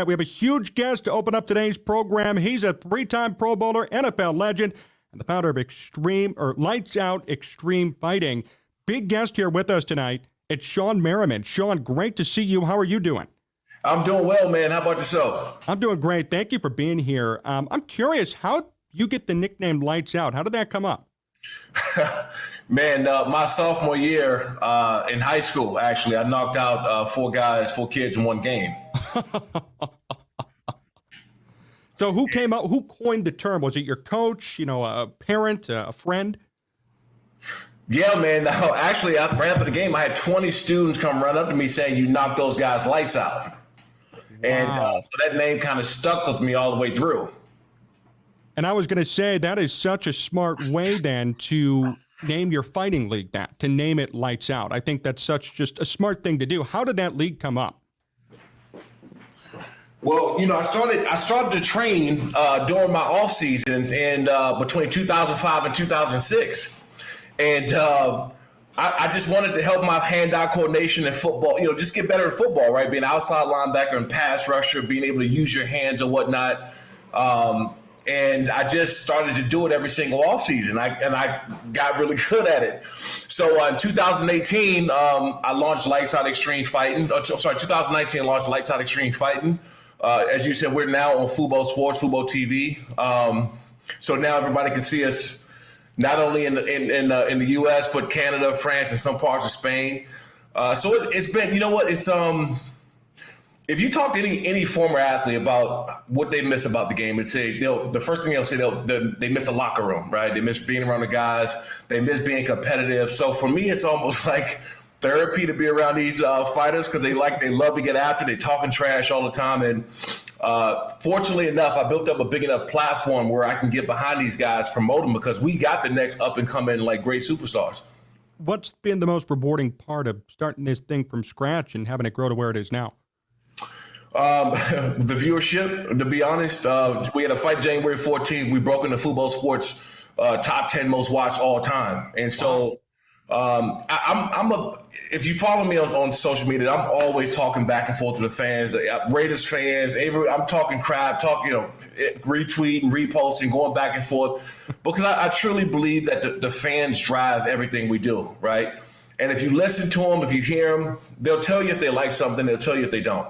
We have a huge guest to open up today's program. He's a three-time Pro Bowler, NFL legend, and the founder of Lights Out Xtreme Fighting. Big guest here with us tonight. It's Shawne Merriman. Shawne, great to see you. How are you doing? I'm doing well, man. How about yourself? I'm doing great. Thank you for being here. I'm curious, how you get the nickname Lights Out? How did that come up? Man, my sophomore year in high school, actually, I knocked out four kids in one game. So who came up? Who coined the term? Was it your coach? A parent, a friend? Yeah, man. No, actually, right after the game, I had 20 students come run up to me saying, "You knocked those guys' lights out." Wow. And so that name kind of stuck with me all the way through. And I was going to say, that is such a smart way then to name your fighting league that, to name it Lights Out. I think that's just a smart thing to do. How did that league come up? Well, I started to train during my off seasons and between 2005 and 2006. And I just wanted to help my hand-eye coordination in football, just get better at football, right? Being an outside linebacker and pass rusher, being able to use your hands and whatnot. And I just started to do it every single offseason. I got really good at it. So in 2018, I launched Lights Out Xtreme Fighting. 2019, I launched Lights Out Xtreme Fighting. As you said, we're now on Fubo Sports, Fubo TV. So now everybody can see us not only in the U.S., but Canada, France, and some parts of Spain. So it's been, it's if you talk to any former athlete about what they miss about the game, the first thing they'll say, they miss a locker room, right? They miss being around the guys. They miss being competitive. So for me, it's almost like therapy to be around these fighters because they love to get after. They talking trash all the time. And fortunately enough, I built up a big enough platform where I can get behind these guys, promote them, because we got the next up and coming great superstars. What's been the most rewarding part of starting this thing from scratch and having it grow to where it is now? The viewership, to be honest. We had a fight January 14th. We broke into Fubo Sports top 10 most watched all time. And so if you follow me on social media, I'm always talking back and forth to the fans, Raiders fans. I'm talking crap, retweeting, reposting, going back and forth, because I truly believe that the fans drive everything we do, right? And if you listen to them, if you hear them, they'll tell you if they like something, they'll tell you if they don't.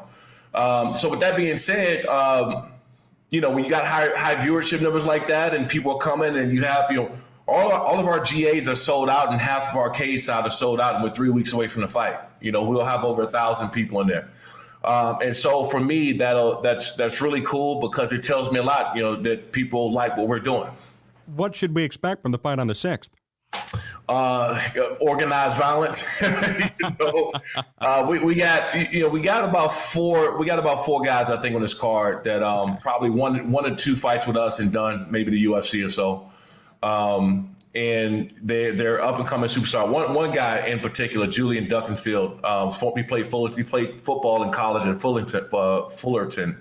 So with that being said, when you got high viewership numbers like that and people are coming and you have, all of our GAs are sold out and half of our cage side are sold out and we're 3 weeks away from the fight. We'll have over 1,000 people in there. And so for me, that's really cool because it tells me a lot, that people like what we're doing. What should we expect from the fight on the 6th? Organized violence. We got about four guys, I think, on this card that probably one or two fights with us and done maybe the UFC or so. And they're up and coming superstar. One guy in particular, Julian Duckenfield. He played football in college in Fullerton.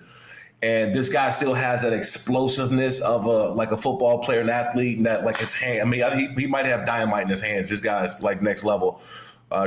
And this guy still has that explosiveness of a football player and athlete, and that his hand. I mean, he might have dynamite in his hands. This guy's next level.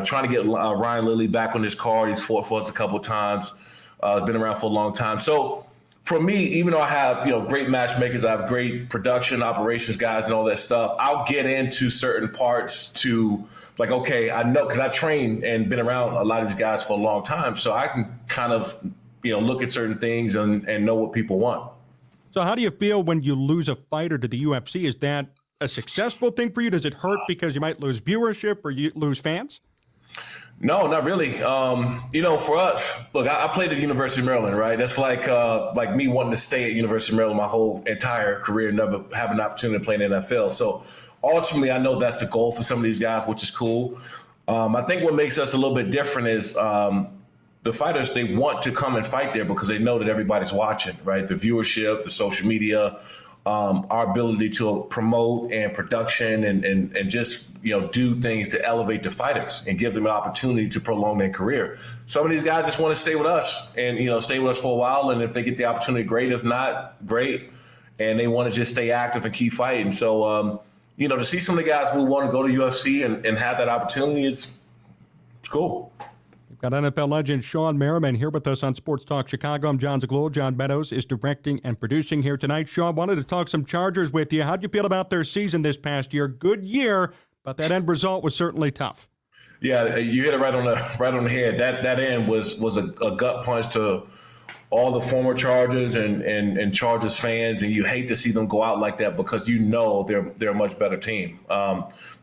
Trying to get Ryan Lilly back on his card. He's fought for us a couple of times. Been around for a long time. So for me, even though I have great matchmakers, I have great production operations guys and all that stuff, I'll get into certain parts to okay, I know because I trained and been around a lot of these guys for a long time, so I can kind of look at certain things and know what people want. So how do you feel when you lose a fighter to the UFC? Is that a successful thing for you? Does it hurt because you might lose viewership or you lose fans? No, not really. For us, look, I played at the University of Maryland, right? That's like me wanting to stay at University of Maryland my whole entire career, never having an opportunity to play in the NFL. So ultimately, I know that's the goal for some of these guys, which is cool. I think what makes us a little bit different is the fighters, they want to come and fight there because they know that everybody's watching, right? The viewership, the social media, our ability to promote and production and just, do things to elevate the fighters and give them an opportunity to prolong their career. Some of these guys just want to stay with us and, stay with us for a while. And if they get the opportunity, great. If not, great. And they want to just stay active and keep fighting. So, to see some of the guys who want to go to UFC and have that opportunity it's cool. We've got NFL legend Shawne Merriman here with us on Sports Talk Chicago. I'm Jon Zaghloul. John Meadows is directing and producing here tonight. Shawne, wanted to talk some Chargers with you. How'd you feel about their season this past year? Good year, but that end result was certainly tough. Yeah, you hit it right on the head. That end was a gut punch to all the former Chargers and Chargers fans, and you hate to see them go out like that because you know they're a much better team.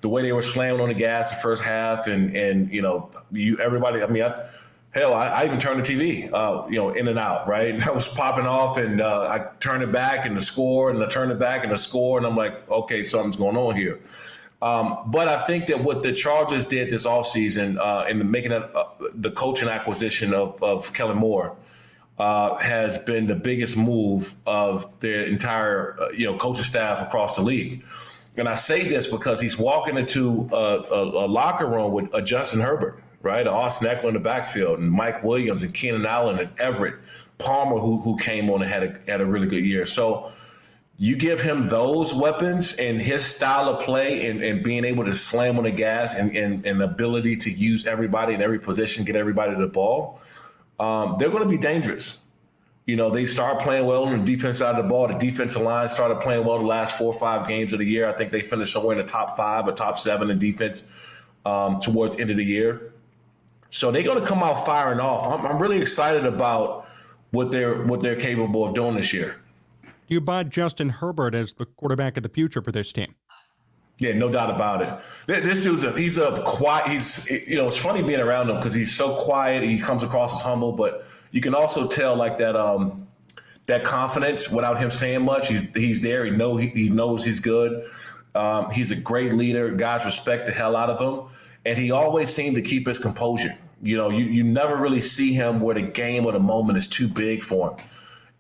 The way they were slamming on the gas the first half, and everybody. I mean, I even turned the TV, in and out, right? And I was popping off, and I turned it back and the score, and I turned it back and the score, and I'm like, okay, something's going on here. But I think that what the Chargers did this offseason in making the coaching acquisition of Kellen Moore has been the biggest move of their entire coaching staff across the league. And I say this because he's walking into a locker room with a Justin Herbert, right? Austin Eckler in the backfield, and Mike Williams and Keenan Allen and Everett Palmer, who came on and had a really good year. So you give him those weapons and his style of play and being able to slam on the gas and ability to use everybody in every position, get everybody to the ball, they're going to be dangerous. They start playing well on the defense side of the ball. The defensive line started playing well the last 4 or 5 games of the year. I think they finished somewhere in the top 5 or top 7 in defense towards the end of the year. So they're going to come out firing off. I'm really excited about what they're capable of doing this year. Do you buy Justin Herbert as the quarterback of the future for this team? Yeah, no doubt about it. This dude's he's quiet. It's funny being around him because he's so quiet. He comes across as humble, but you can also tell like that confidence without him saying much. He's there. He knows he's good. He's a great leader. Guys respect the hell out of him, and he always seemed to keep his composure. You never really see him where the game or the moment is too big for him.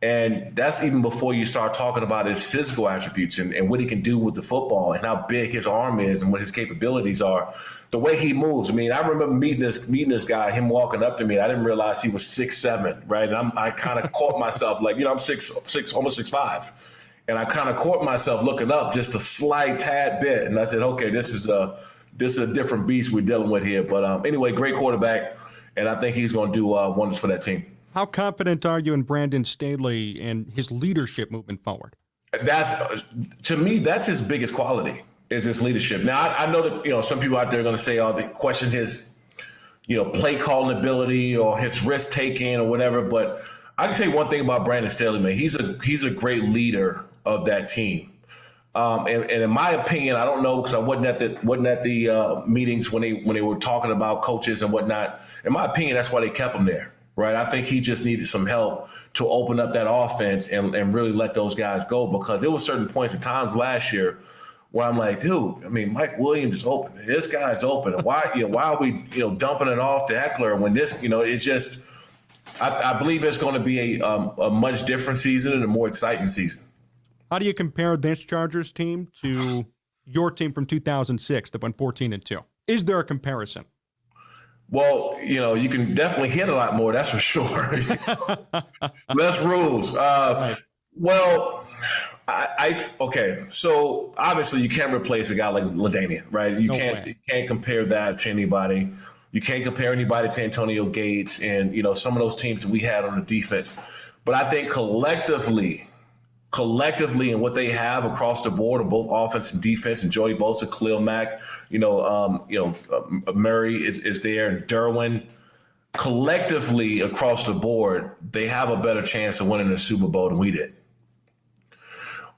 And that's even before you start talking about his physical attributes and what he can do with the football and how big his arm is and what his capabilities are. The way he moves. I mean, I remember meeting this guy, him walking up to me. I didn't realize he was 6'7", right? And I kind of caught myself like, I'm 6'6", almost 6'5". And I kind of caught myself looking up just a slight tad bit. And I said, okay, this is a different beast we're dealing with here. But anyway, great quarterback. And I think he's going to do wonders for that team. How confident are you in Brandon Staley and his leadership moving forward? To me, that's his biggest quality is his leadership. Now, I know that, some people out there are going to say, they question his, play calling ability or his risk taking or whatever. But I can tell you one thing about Brandon Staley, man. He's a great leader of that team. And in my opinion, I don't know because I wasn't at the meetings when they were talking about coaches and whatnot. In my opinion, that's why they kept him there. Right. I think he just needed some help to open up that offense and really let those guys go, because there were certain points in times last year where I'm like, dude, I mean, Mike Williams is open. This guy's open. Why are we, dumping it off to Eckler when this, it's just I believe it's going to be a much different season and a more exciting season. How do you compare this Chargers team to your team from 2006 that went 14-2? Is there a comparison? Well, you can definitely hit a lot more. That's for sure. Less rules. Right. Well, okay. So obviously you can't replace a guy like LaDainian, right? You can't compare that to anybody. You can't compare anybody to Antonio Gates and, some of those teams that we had on the defense. But I think collectively and what they have across the board of both offense and defense, and Joey Bosa, Khalil Mack, Murray is there, and Derwin. Collectively across the board, they have a better chance of winning the Super Bowl than we did.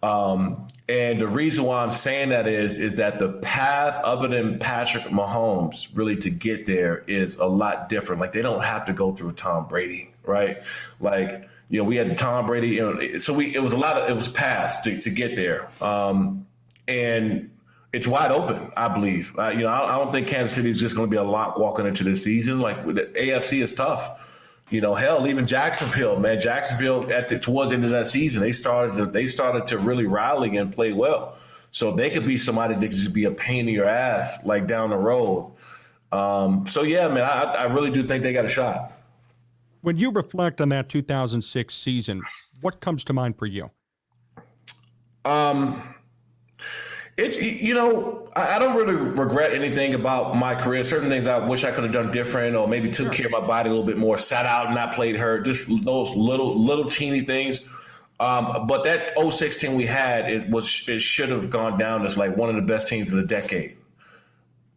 And the reason why I'm saying that is that the path other than Patrick Mahomes really to get there is a lot different. Like, they don't have to go through Tom Brady, right? Like, we had Tom Brady, so it was paths to get there. And it's wide open, I believe. I don't think Kansas City is just going to be a lock walking into this season. Like, the AFC is tough. Hell, even Jacksonville, man. Jacksonville towards the end of that season, they started to really rally and play well. So they could be somebody that could just be a pain in your ass, like, down the road. So yeah, man, I really do think they got a shot. When you reflect on that 2006 season, what comes to mind for you? I don't really regret anything about my career. Certain things I wish I could have done different, or maybe took care of my body a little bit more, sat out and not played hurt. Just those little teeny things. But that '06 team we had it should have gone down as like one of the best teams of the decade.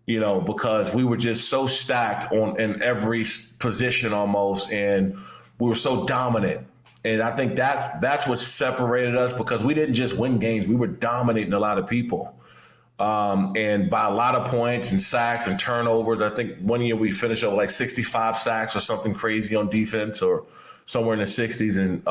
Because we were just so stacked in every position almost, and we were so dominant. And I think that's what separated us, because we didn't just win games. We were dominating a lot of people. And by a lot of points and sacks and turnovers. I think one year we finished up like 65 sacks or something crazy on defense, or somewhere in the 60s. And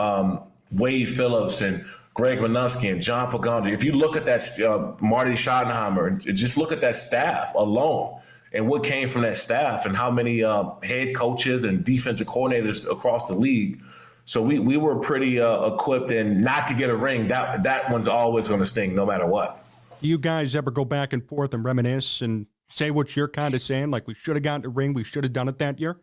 Wade Phillips and Greg Minuski and John Pagano. If you look at that, Marty Schottenheimer, and just look at that staff alone and what came from that staff, and how many head coaches and defensive coordinators across the league. So we were pretty equipped, and not to get a ring, that one's always going to sting no matter what. Do you guys ever go back and forth and reminisce and say what you're kind of saying, like we should have gotten a ring, we should have done it that year?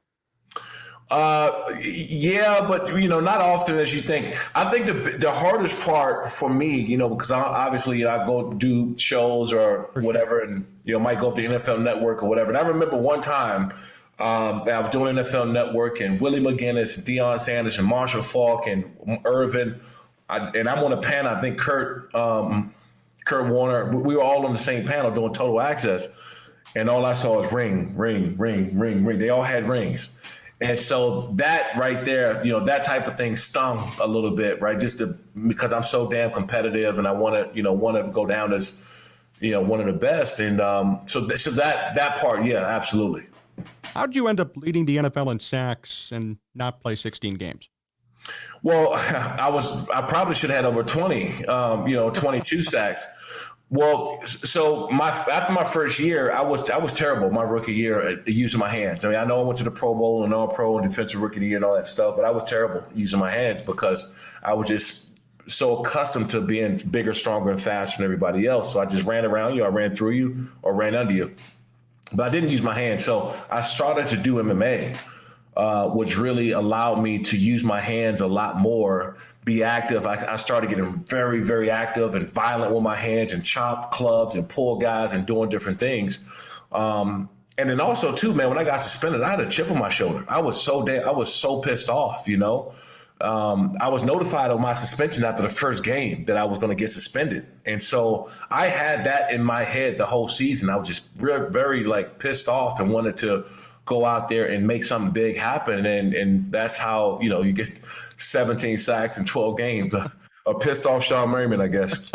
Yeah, but not often as you think. I think the hardest part for me, because I go do shows or whatever, and might go up to NFL Network or whatever. And I remember one time that I was doing NFL Network, and Willie McGinnis, Deion Sanders, and Marshall Faulk, and Irvin, and I'm on a panel. I think Kurt Warner. We were all on the same panel doing Total Access, and all I saw was ring, ring, ring, ring, ring. They all had rings. And so that right there, that type of thing stung a little bit, right? Because I'm so damn competitive, and I want to go down as, one of the best. And so that part, yeah, absolutely. How'd you end up leading the NFL in sacks and not play 16 games? Well, I probably should have had over 20, 22 sacks. Well, so after my first year, I was terrible my rookie year at using my hands. I mean, I know I went to the Pro Bowl and All-Pro and Defensive Rookie of the Year and all that stuff, but I was terrible using my hands, because I was just so accustomed to being bigger, stronger, and faster than everybody else. So I just ran around you, I ran through you, or ran under you. But I didn't use my hands. So I started to do MMA, which really allowed me to use my hands a lot more, be active. I started getting very, very active and violent with my hands, and chop clubs and pull guys and doing different things. And then also too, man, when I got suspended, I had a chip on my shoulder. I was so pissed off, I was notified of my suspension after the first game that I was going to get suspended. And so I had that in my head the whole season. I was just very pissed off and wanted to go out there and make something big happen. And that's how, you get 17 sacks in 12 games. A pissed off Shawne Merriman, I guess.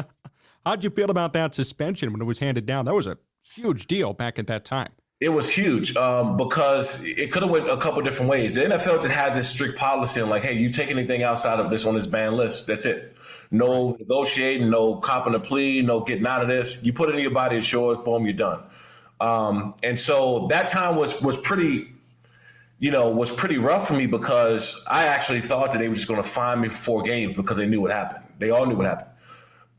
How'd you feel about that suspension when it was handed down? That was a huge deal back at that time. It was huge because it could have went a couple different ways. The NFL just had this strict policy and hey, you take anything outside of this on this ban list, that's it. No negotiating, no copping a plea, no getting out of this. You put it in your body, it's yours, boom, you're done. And so that time was pretty rough for me, because I actually thought that they were just going to fine me for 4 games because they knew what happened. They all knew what happened.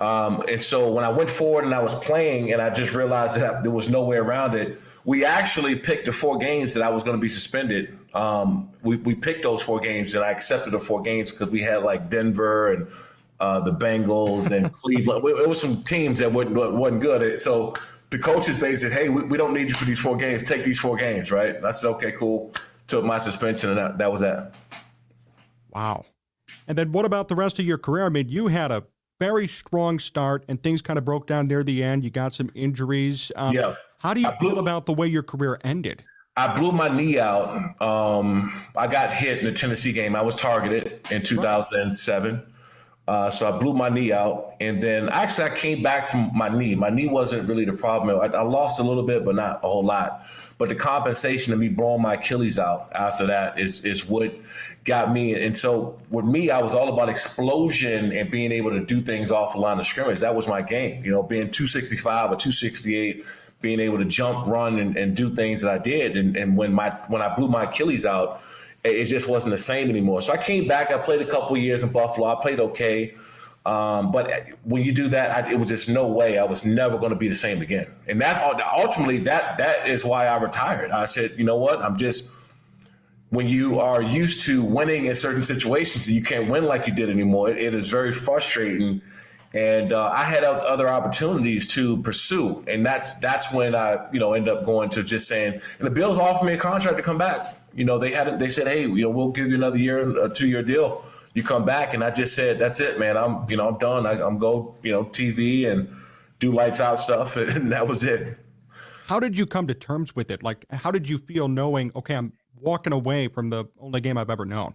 And so when I went forward and I was playing, and I just realized that there was no way around it, we actually picked the 4 games that I was going to be suspended. We picked those 4 games, and I accepted the 4 games because we had Denver and the Bengals and Cleveland. It was some teams that wasn't good. So the coaches basically said, hey, we don't need you for these 4 games. Take these 4 games, right? And I said, okay, cool. Took my suspension, and that was that. Wow. And then what about the rest of your career? I mean, you had a very strong start, and things kind of broke down near the end. You got some injuries. Yeah. How do you feel about the way your career ended? I blew my knee out. I got hit in the Tennessee game. I was targeted in 2007. So I blew my knee out. And then actually I came back from my knee. My knee wasn't really the problem. I lost a little bit, but not a whole lot. But the compensation of me blowing my Achilles out after that is what got me. And so with me, I was all about explosion and being able to do things off the line of scrimmage. That was my game, being 265 or 268, being able to jump, run, and do things that I did. And when I blew my Achilles out, it just wasn't the same anymore. So I came back. I played a couple of years in Buffalo. I played okay. But when you do that, it was just no way. I was never going to be the same again. And that's ultimately that is why I retired. I said, you know what? When you are used to winning in certain situations and you can't win like you did anymore, it is very frustrating. And I had other opportunities to pursue, and that's when I ended up going to just saying. And the Bills offered me a contract to come back. They said, hey, we'll give you another year, a 2-year deal. You come back, and I just said, that's it, man. I'm done. I'm go TV and do lights out stuff, and that was it. How did you come to terms with it? Like, how did you feel knowing, okay, I'm walking away from the only game I've ever known?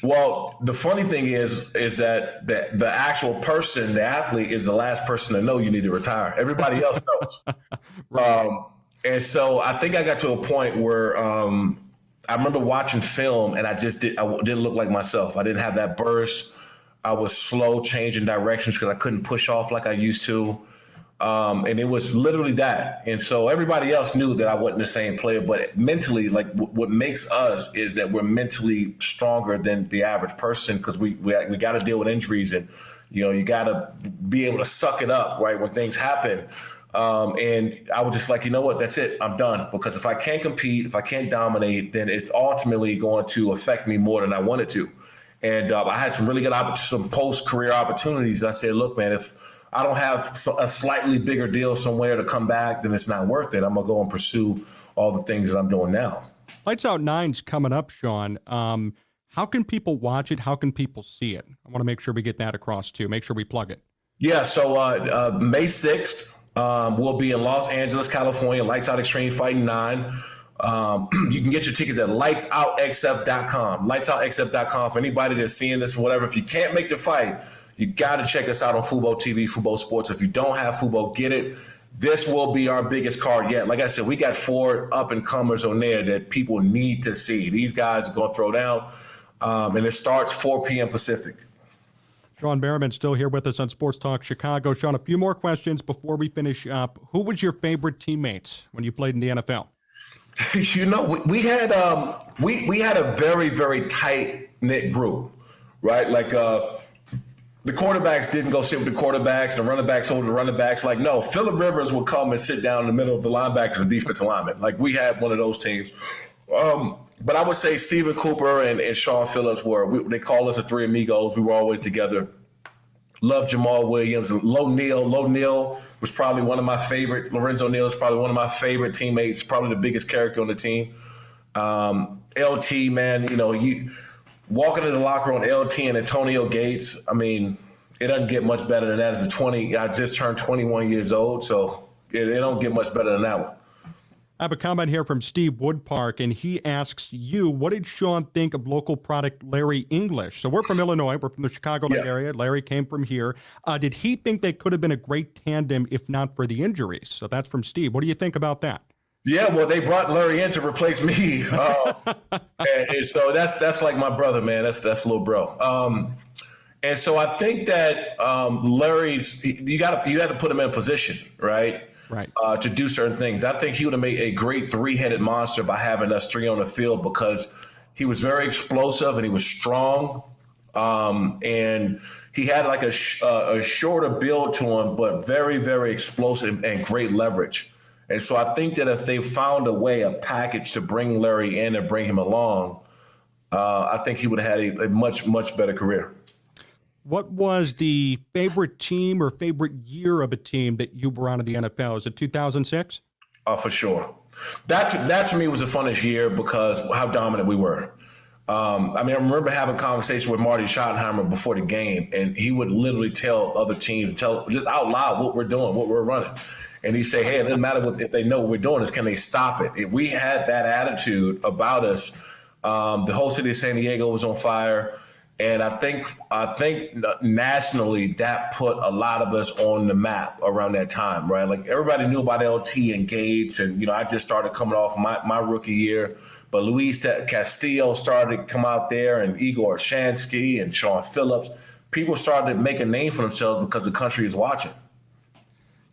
Well, the funny thing is that the actual person, the athlete, is the last person to know you need to retire. Everybody else knows. Right. And so I think I got to a point where I remember watching film, and I didn't look like myself. I didn't have that burst. I was slow changing directions because I couldn't push off like I used to. And it was literally that. And so everybody else knew that I wasn't the same player, but mentally, like what makes us is that we're mentally stronger than the average person, because we got to deal with injuries, and, you got to be able to suck it up, right, when things happen. And I was just like, you know what, that's it. I'm done. Because if I can't compete, if I can't dominate, then it's ultimately going to affect me more than I wanted to. And I had some really good some post-career opportunities. I said, look, man, if I don't have a slightly bigger deal somewhere to come back, then it's not worth it. I'm going to go and pursue all the things that I'm doing now. Lights Out 9's coming up, Shawne. How can people watch it? How can people see it? I want to make sure we get that across, too. Make sure we plug it. Yeah, so May 6th, we'll be in Los Angeles, California, Lights Out Xtreme Fighting 9. You can get your tickets at lightsoutxf.com. Lightsoutxf.com for anybody that's seeing this or whatever. If you can't make the fight, you got to check us out on Fubo TV, Fubo Sports. If you don't have Fubo, get it. This will be our biggest card yet. Like I said, we got 4 up-and-comers on there that people need to see. These guys are going to throw down, and it starts 4 p.m. Pacific. Shawne Merriman still here with us on Sports Talk Chicago. Shawne, a few more questions before we finish up. Who was your favorite teammate when you played in the NFL? We had a very, very tight-knit group, right? Like the quarterbacks didn't go sit with the quarterbacks, the running backs over the running backs. Like, no, Phillip Rivers would come and sit down in the middle of the linebackers and defensive linemen. Like, we had one of those teams. But I would say Stephen Cooper and Sean Phillips they call us the Three Amigos. We were always together. Love Jamal Williams. Low Neal was probably one of my favorite. Lorenzo Neal is probably one of my favorite teammates, probably the biggest character on the team. LT, man, you walking in the locker room, LT and Antonio Gates. I mean, it doesn't get much better than that. As a 20, I just turned 21 years old, so it don't get much better than that one. I have a comment here from Steve Woodpark, and he asks you, what did Shawne think of local product Larry English? So we're from Illinois. We're from the Chicagoland area. Larry came from here. Did he think they could have been a great tandem if not for the injuries? So that's from Steve. What do you think about that? Yeah, well, they brought Larry in to replace me. And so that's like my brother, man. That's little bro. And so I think that Larry's, you had to put him in a position, right? Right. To do certain things. I think he would have made a great 3-headed monster by having us 3 on the field, because he was very explosive and he was strong. And he had like a shorter build to him, but very, very explosive and great leverage. And so I think that if they found a package to bring Larry in and bring him along, I think he would have had a much, much better career. What was the favorite team or favorite year of a team that you were on in the NFL? Is it 2006? For sure. That to me was the funnest year because how dominant we were. I remember having a conversation with Marty Schottenheimer before the game, and he would literally tell other teams, just out loud what we're doing, what we're running. And he'd say, hey, it doesn't matter if they know what we're doing, is can they stop it? We had that attitude about us. The whole city of San Diego was on fire. And I think nationally that put a lot of us on the map around that time, right? Like everybody knew about LT and Gates, and I just started coming off my rookie year. But Luis Castillo started to come out there, and Igor Shansky and Sean Phillips. People started to make a name for themselves because the country is watching.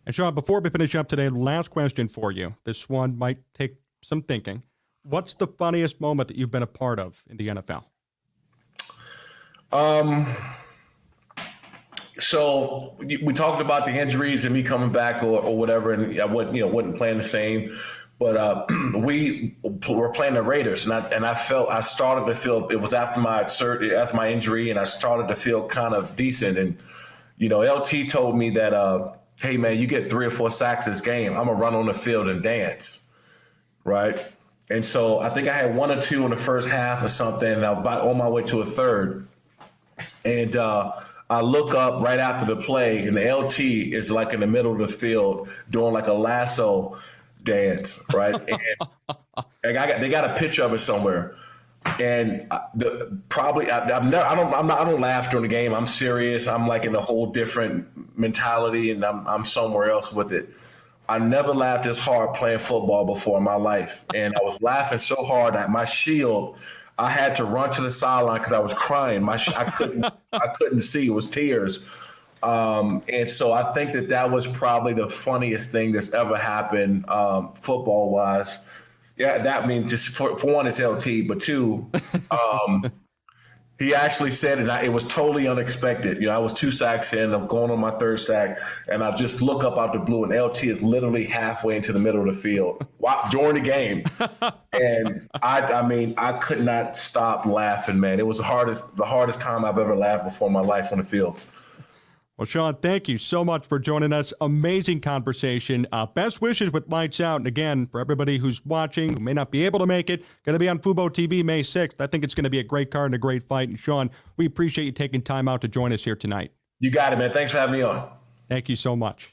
And Shawne, before we finish up today, last question for you. This one might take some thinking. What's the funniest moment that you've been a part of in the NFL? So we talked about the injuries and me coming back or whatever, and I wasn't playing the same. But we were playing the Raiders, and I started to feel it was after my injury, and I started to feel kind of decent. And LT told me that, hey, man, you get 3 or 4 sacks this game, I'm going to run on the field and dance, right? And so I think I had 1 or 2 in the first half or something, and I was about on my way to a third. And I look up right after the play, and the LT is like in the middle of the field doing like a lasso dance, right? And they got a picture of it somewhere. And I don't laugh during the game. I'm serious. I'm like in a whole different mentality, and I'm somewhere else with it. I never laughed this hard playing football before in my life, and I was laughing so hard that my shield, I had to run to the sideline because I was crying. I couldn't see. It was tears. And so I think that was probably the funniest thing that's ever happened football wise. Yeah, that means just for one, it's LT, but 2, he actually said it. It was totally unexpected. I was 2 sacks in. I'm going on my 3rd sack, and I just look up out the blue, and LT is literally halfway into the middle of the field during the game. And I could not stop laughing, man. It was the hardest time I've ever laughed before in my life on the field. Well, Shawne, thank you so much for joining us. Amazing conversation. Best wishes with Lights Out. And again, for everybody who's watching, who may not be able to make it, going to be on Fubo TV May 6th. I think it's going to be a great card and a great fight. And Shawne, we appreciate you taking time out to join us here tonight. You got it, man. Thanks for having me on. Thank you so much.